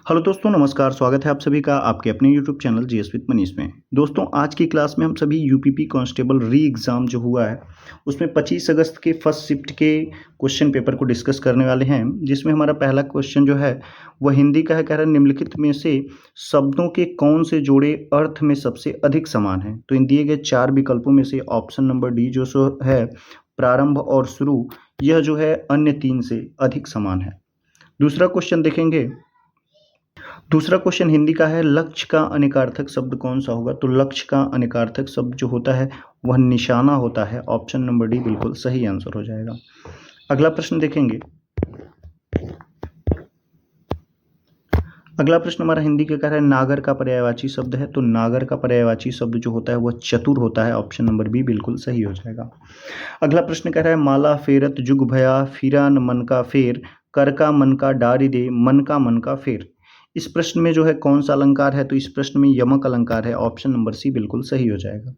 Hello दोस्तों, नमस्कार। स्वागत है आप सभी का आपके अपने YouTube channel GS with Manish में। दोस्तों, आज की क्लास में हम सभी यूपीपी कांस्टेबल री एग्ज़ाम जो हुआ है उसमें 25 अगस्त के फर्स्ट शिफ्ट के क्वेश्चन पेपर को डिस्कस करने वाले हैं, जिसमें हमारा पहला क्वेश्चन जो है वह हिंदी का है। कह रहा है निम्नलिखित में से शब्दों के कौन से जोड़े अर्थ में सबसे अधिक समान हैं। तो इन दिए गए 4 विकल्पों में से ऑप्शन नंबर डी जो सो है प्रारंभ और शुरू, यह जो है अन्य 3 से अधिक समान है। दूसरा क्वेश्चन देखेंगे। दूसरा क्वेश्चन हिंदी का है, लक्ष्य का अनेकार्थक शब्द कौन सा होगा। तो लक्ष्य का अनेकार्थक शब्द जो होता है वह निशाना होता है। ऑप्शन नंबर डी बिल्कुल सही आंसर हो जाएगा। अगला प्रश्न देखेंगे। अगला प्रश्न हमारा हिंदी का कह रहा है नागर का पर्यायवाची शब्द है। तो नागर का पर्यायवाची शब्द जो होता है वह चतुर होता है। ऑप्शन नंबर बी बिल्कुल सही हो जाएगा। अगला प्रश्न कह रहा है माला फेरत जुग भया फिरा न मन का फेर कर का मन का डारी दे मन का फेर। इस प्रश्न में जो है कौन सा अलंकार है। तो इस प्रश्न में यमक अलंकार है। ऑप्शन नंबर सी बिल्कुल सही हो जाएगा।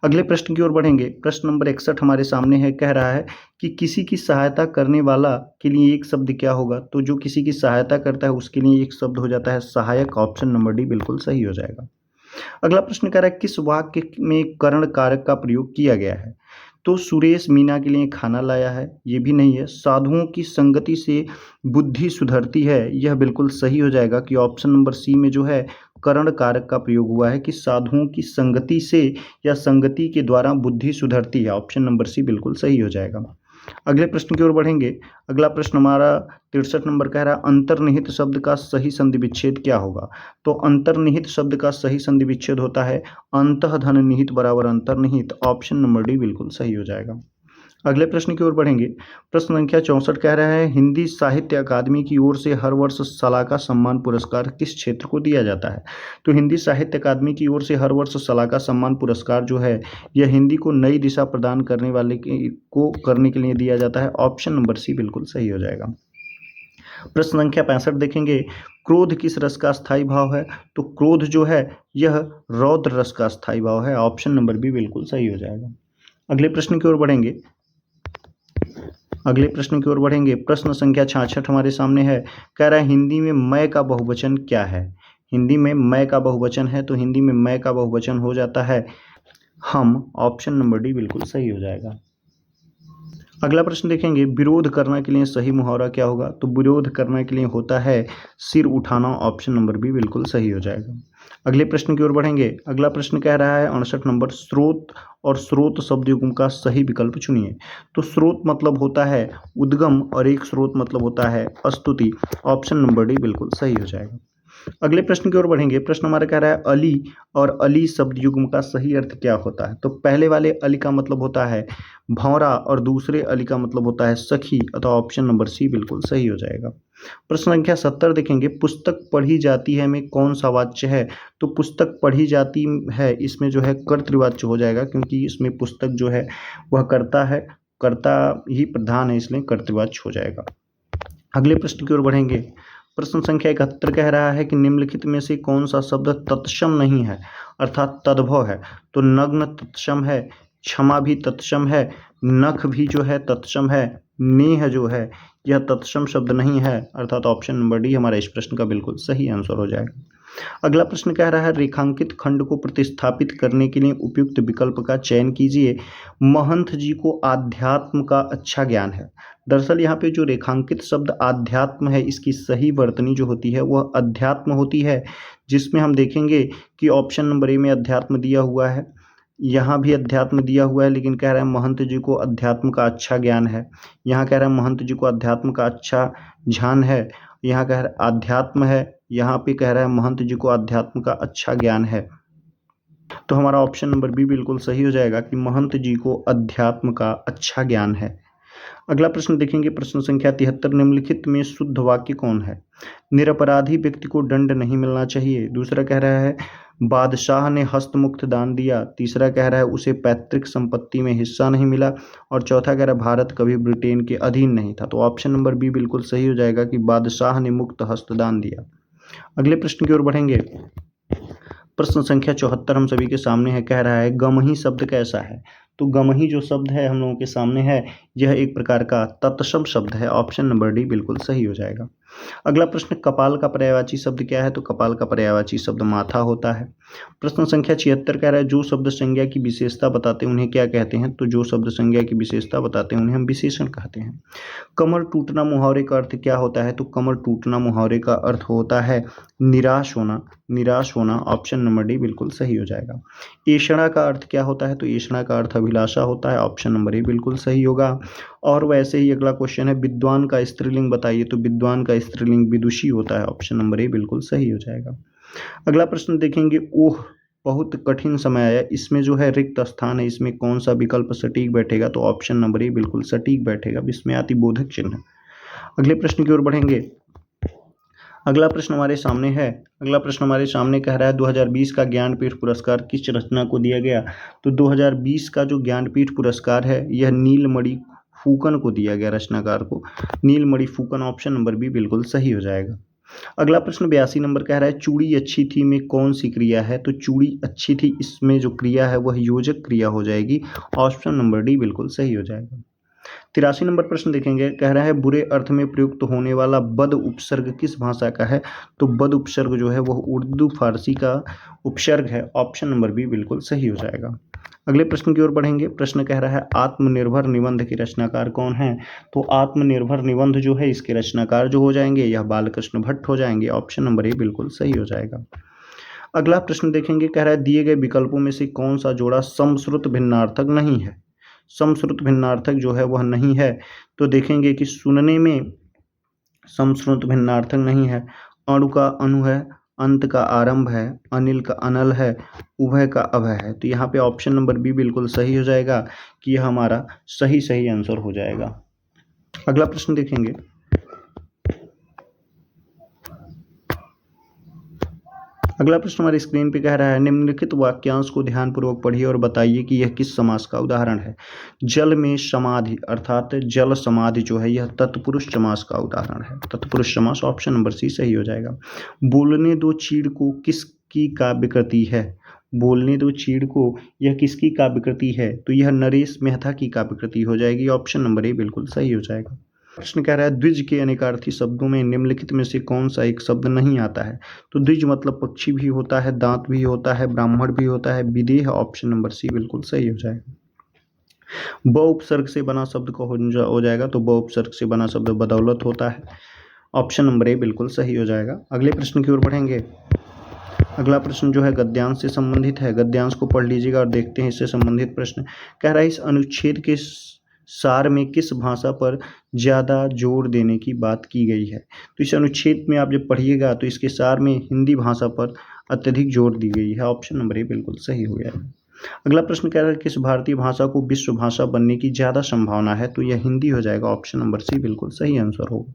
अगले प्रश्न की ओर बढ़ेंगे। प्रश्न नंबर 61 हमारे सामने है। कह रहा है कि किसी की सहायता करने वाला के लिए एक शब्द क्या होगा। तो जो किसी की सहायता करता है उसके लिए एक शब्द हो जाता है सहायक। ऑप्शन नंबर डी बिल्कुल सही हो जाएगा। अगला प्रश्न कह रहा है किस वाक्य में करण कारक का प्रयोग किया गया है। तो सुरेश मीना के लिए खाना लाया है, ये भी नहीं है। साधुओं की संगति से बुद्धि सुधरती है, यह बिल्कुल सही हो जाएगा कि ऑप्शन नंबर सी में जो है करण कारक का प्रयोग हुआ है कि साधुओं की संगति से या संगति के द्वारा बुद्धि सुधरती है। ऑप्शन नंबर सी बिल्कुल सही हो जाएगा। अगले प्रश्न की ओर बढ़ेंगे। अगला प्रश्न हमारा 63 नंबर कह रहा है अंतर्निहित शब्द का सही संधि विच्छेद क्या होगा। तो अंतर्निहित शब्द का सही संधि विच्छेद होता है अंतःधन निहित बराबर अंतर्निहित। ऑप्शन नंबर डी बिल्कुल सही हो जाएगा। अगले प्रश्न की ओर बढ़ेंगे। प्रश्न संख्या 64 कह रहा है हिंदी साहित्य अकादमी की ओर से हर वर्ष सलाका सम्मान पुरस्कार किस क्षेत्र को दिया जाता है। तो हिंदी साहित्य अकादमी की ओर से हर वर्ष सलाका सम्मान पुरस्कार जो है यह हिंदी को नई दिशा प्रदान करने वाले को करने के लिए दिया जाता है। ऑप्शन नंबर सी बिल्कुल सही हो जाएगा। प्रश्न संख्या 65 देखेंगे। क्रोध किस रस का स्थायी भाव है। तो क्रोध जो है यह रौद्र रस का स्थायी भाव है। ऑप्शन नंबर बी बिल्कुल सही हो जाएगा। अगले प्रश्न की ओर बढ़ेंगे। प्रश्न संख्या 66 हमारे सामने है। कह रहा है हिंदी में मैं का बहुवचन क्या है। हिंदी में मैं का बहुवचन है। तो हिंदी में मैं का बहुवचन हो जाता है हम। ऑप्शन नंबर डी बिल्कुल सही हो जाएगा। अगला प्रश्न देखेंगे। विरोध करना के लिए सही मुहावरा क्या होगा। तो विरोध करने के लिए होता है सिर उठाना। ऑप्शन नंबर बी बिल्कुल सही हो जाएगा। अगले प्रश्न की ओर बढ़ेंगे। अगला प्रश्न कह रहा है 68 नंबर स्रोत और स्रोत शब्द युग्म का सही विकल्प चुनिए। तो स्रोत मतलब होता है उद्गम और एक स्रोत मतलब होता है स्तुति। ऑप्शन नंबर डी बिल्कुल सही हो जाएगा। अगले प्रश्न की ओर बढ़ेंगे। प्रश्न हमारा कह रहा है अली और अली शब्द युग्म का सही अर्थ क्या होता है। तो पहले वाले अली का मतलब होता है भौरा और दूसरे अली का मतलब होता है सखी। अतः ऑप्शन नंबर सी बिल्कुल सही हो जाएगा। प्रश्न संख्या 70 देखेंगे। पुस्तक पढ़ी जाती है में कौन सा वाच्य है। तो पुस्तक पढ़ी जाती है इसमें जो है कर्तृवाच्य हो जाएगा, क्योंकि इसमें पुस्तक जो है वह करता है, कर्ता ही प्रधान है, इसलिए कर्तृवाच्य हो जाएगा। अगले प्रश्न की ओर बढ़ेंगे। प्रश्न संख्या 71 कह रहा है कि निम्नलिखित में से कौन सा शब्द तत्सम नहीं है अर्थात तद्भव है। तो नग्न तत्सम है, क्षमा भी तत्सम है, नख भी जो है तत्सम है, नेह जो है यह तत्सम शब्द नहीं है। अर्थात ऑप्शन नंबर डी हमारा इस प्रश्न का बिल्कुल सही आंसर हो जाएगा। अगला प्रश्न कह रहा है रेखांकित खंड को प्रतिस्थापित करने के लिए उपयुक्त विकल्प का चयन कीजिए। महंत जी को आध्यात्म का अच्छा ज्ञान है। दरअसल यहाँ पे जो रेखांकित शब्द आध्यात्म है इसकी सही वर्तनी जो होती है वह अध्यात्म होती है, जिसमें हम देखेंगे कि ऑप्शन नंबर ए में अध्यात्म दिया हुआ है, यहाँ भी अध्यात्म दिया हुआ है, लेकिन कह रहा है महंत जी को अध्यात्म का अच्छा ज्ञान है। यहाँ कह रहा है महंत जी को अध्यात्म का अच्छा ध्यान है। यहाँ कह रहा है आध्यात्म है, यहाँ पे कह रहा है महंत जी को अध्यात्म का अच्छा ज्ञान है। तो हमारा ऑप्शन नंबर बी बिल्कुल सही हो जाएगा कि महंत जी को अध्यात्म का अच्छा ज्ञान है। अगला प्रश्न देखेंगे। प्रश्न संख्या 73 निम्नलिखित में शुद्ध वाक्य कौन है। निरपराधी व्यक्ति को दंड नहीं मिलना चाहिए। दूसरा कह रहा है बादशाह ने हस्तमुक्त दान दिया। तीसरा कह रहा है उसे पैतृक संपत्ति में हिस्सा नहीं मिला। और चौथा कह रहा है भारत कभी ब्रिटेन के अधीन नहीं था। तो ऑप्शन नंबर बी बिल्कुल सही हो जाएगा कि बादशाह ने मुक्त हस्त दान दिया। अगले प्रश्न की ओर बढ़ेंगे। प्रश्न संख्या 74 हम सभी के सामने है। कह रहा है गमही शब्द कैसा है। तो गमही जो शब्द है हम लोगों के सामने है यह एक प्रकार का तत्सम शब्द है। ऑप्शन नंबर डी बिल्कुल सही हो जाएगा। अगला प्रश्न, कपाल का पर्यायवाची शब्द क्या है? तो कपाल का पर्यायवाची शब्द माथा होता है। प्रश्न संख्या 76 कह रहा है जो शब्द संज्ञा की विशेषता बताते हैं उन्हें क्या कहते हैं? तो जो शब्द संज्ञा की विशेषता बताते हैं उन्हें हम विशेषण कहते हैं। कमर टूटना मुहावरे का अर्थ क्या होता है? तो कमर टूटना मुहावरे का अर्थ होता है निराश होना। निराश होना, ऑप्शन नंबर डी बिल्कुल सही हो जाएगा। ऐषणा का अर्थ क्या होता है? तो ऐषणा का अर्थ अभिलाषा होता है, ऑप्शन नंबर ए बिल्कुल सही होगा। और वैसे ही अगला क्वेश्चन है विद्वान का स्त्रीलिंग बताइए, तो विद्वान का स्त्रीलिंग विदुषी होता है, ऑप्शन नंबर ए बिल्कुल सही हो जाएगा। अगला प्रश्न देखेंगे, ओह बहुत कठिन समय आया, इसमें जो है रिक्त स्थान है, इसमें कौन सा विकल्प सटीक बैठेगा? तो ऑप्शन नंबर ए बिल्कुल सटीक बैठेगा, विस्मयाति बोधक चिन्ह। अगले प्रश्न की ओर बढ़ेंगे। अगला प्रश्न हमारे सामने है, अगला प्रश्न हमारे सामने कह रहा है 2020 का ज्ञानपीठ पुरस्कार किस रचना को दिया गया? तो 2020 का जो ज्ञानपीठ पुरस्कार है यह नीलमणि फूकन को दिया गया, रचनाकार को नीलमणि फूकन, ऑप्शन नंबर बी बिल्कुल सही हो जाएगा। अगला प्रश्न 82 नंबर कह रहा है चूड़ी अच्छी थी में कौन सी क्रिया है? तो चूड़ी अच्छी थी, इसमें जो क्रिया है वह योजक क्रिया हो जाएगी, ऑप्शन नंबर डी बिल्कुल सही हो जाएगा। 83 नंबर प्रश्न देखेंगे, कह रहा है बुरे अर्थ में प्रयुक्त होने वाला बद उपसर्ग किस भाषा का है? तो बद उपसर्ग जो है वह उर्दू फारसी का उपसर्ग है, ऑप्शन नंबर बी बिल्कुल सही हो जाएगा। अगले प्रश्न की ओर बढ़ेंगे। प्रश्न कह रहा है आत्मनिर्भर निबंध के रचनाकार कौन है? तो आत्मनिर्भर निबंध जो है इसके रचनाकार जो हो जाएंगे यह बालकृष्ण भट्ट हो जाएंगे, ऑप्शन नंबर ए बिल्कुल सही हो जाएगा। अगला प्रश्न देखेंगे, कह रहा है दिए गए विकल्पों में से कौन सा जोड़ा समश्रुत भिन्नार्थक नहीं है? समश्रुत भिन्नार्थक जो है वह नहीं है, तो देखेंगे कि सुनने में समश्रुत भिन्नार्थक नहीं है। अणु का अनु है, अंत का आरंभ है, अनिल का अनल है, उभय का अभय है, तो यहाँ पे ऑप्शन नंबर बी बिल्कुल सही हो जाएगा कि यह हमारा सही आंसर हो जाएगा। अगला प्रश्न देखेंगे। अगला प्रश्न हमारी स्क्रीन पे कह रहा है निम्नलिखित वाक्यांश को ध्यानपूर्वक पढ़िए और बताइए कि यह किस समास का उदाहरण है। जल में समाधि अर्थात जल समाधि जो है यह तत्पुरुष समास का उदाहरण है, तत्पुरुष समास, ऑप्शन नंबर सी सही हो जाएगा। बोलने दो चीड़ को किसकी काव्य कृति है? बोलने दो चीड़ को यह किसकी काव्य कृति है? तो यह नरेश मेहता की काव्य कृति हो जाएगी, ऑप्शन नंबर ए बिल्कुल सही हो जाएगा। प्रश्न कह रहा है द्विज के अनेकार्थी शब्दों में निम्नलिखित में से कौन सा एक शब्द नहीं आता है? तो द्विज मतलब पक्षी भी होता है, दांत भी होता है, ब्राह्मण भी होता है, विदेह, ऑप्शन नंबर सी बिल्कुल सही हो जाएगा। ब उपसर्ग से बना शब्द का हो जाएगा, तो ब उपसर्ग से बना शब्द बदौलत होता है, ऑप्शन नंबर ए बिल्कुल सही हो जाएगा। अगले प्रश्न की ओर बढ़ेंगे। अगला प्रश्न जो है गद्यांश से संबंधित है, गद्यांश को पढ़ लीजिएगा और देखते हैं इससे संबंधित प्रश्न। कह रहा है इस अनुच्छेद के सार में किस भाषा पर ज़्यादा जोर देने की बात की गई है? तो इस अनुच्छेद में आप जब पढ़िएगा तो इसके सार में हिंदी भाषा पर अत्यधिक जोर दी गई है, ऑप्शन नंबर ए बिल्कुल सही हो गया है। अगला प्रश्न कह रहा है किस भारतीय भाषा को विश्व भाषा बनने की ज़्यादा संभावना है? तो यह हिंदी हो जाएगा, ऑप्शन नंबर सी बिल्कुल सही आंसर होगा।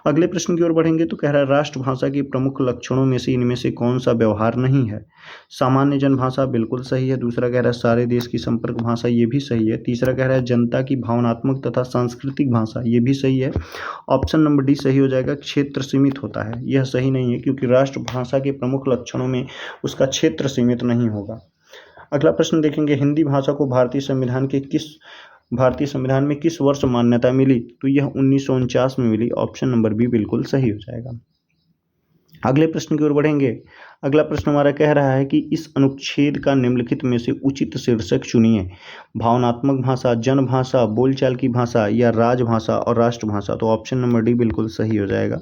अगले प्रश्न की ओर बढ़ेंगे तो कह रहा है राष्ट्रभाषा के प्रमुख लक्षणों में से इनमें से कौन सा व्यवहार नहीं है? सामान्य जन भाषा बिल्कुल सही है, दूसरा कह रहा है सारे देश की संपर्क भाषा, ये भी सही है, तीसरा कह रहा है जनता की भावनात्मक तथा सांस्कृतिक भाषा, ये भी सही है, ऑप्शन नंबर डी सही हो जाएगा। क्षेत्र सीमित होता है, यह सही नहीं है क्योंकि राष्ट्रभाषा के प्रमुख लक्षणों में उसका क्षेत्र सीमित नहीं होगा। अगला प्रश्न देखेंगे हिंदी भाषा को भारतीय संविधान में किस वर्ष मान्यता मिली? तो यह 1949 में मिली, ऑप्शन नंबर बी बिल्कुल सही हो जाएगा। अगले प्रश्न की ओर बढ़ेंगे। अगला प्रश्न हमारा कह रहा है कि इस अनुच्छेद का निम्नलिखित में से उचित शीर्षक चुनिए। भावनात्मक भाषा, जनभाषा, बोलचाल की भाषा या राजभाषा और राष्ट्रभाषा, तो ऑप्शन नंबर डी बिल्कुल सही हो जाएगा।